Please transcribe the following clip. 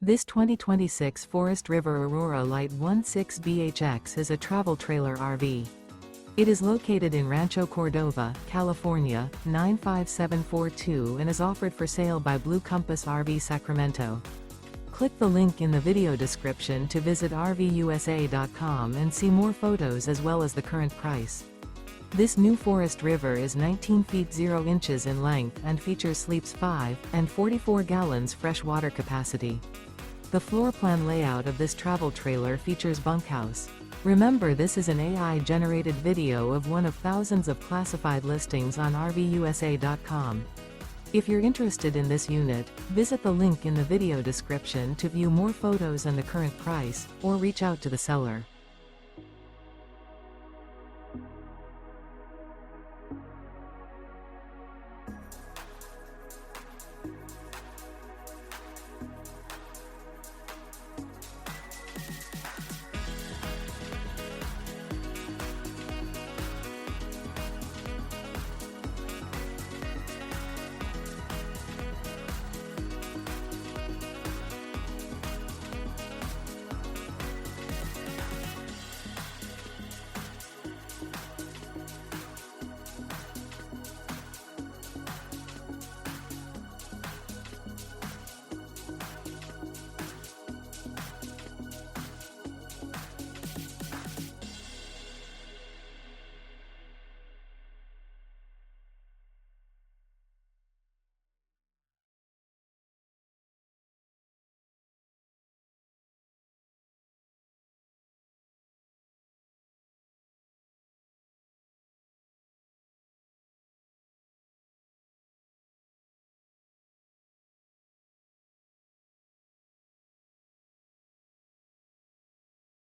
This 2026 Forest River Aurora Light 16BHX is a travel trailer RV. It is located in Rancho Cordova, California, 95742 and is offered for sale by Blue Compass RV Sacramento. Click the link in the video description to visit RVUSA.com and see more photos as well as the current price. This new Forest River is 19 feet 0 inches in length and features sleeps 5 and 44 gallons fresh water capacity. The floor plan layout of this travel trailer features bunkhouse. Remember, this is an AI-generated video of one of thousands of classified listings on RVUSA.com. If you're interested in this unit, visit the link in the video description to view more photos and the current price, or reach out to the seller.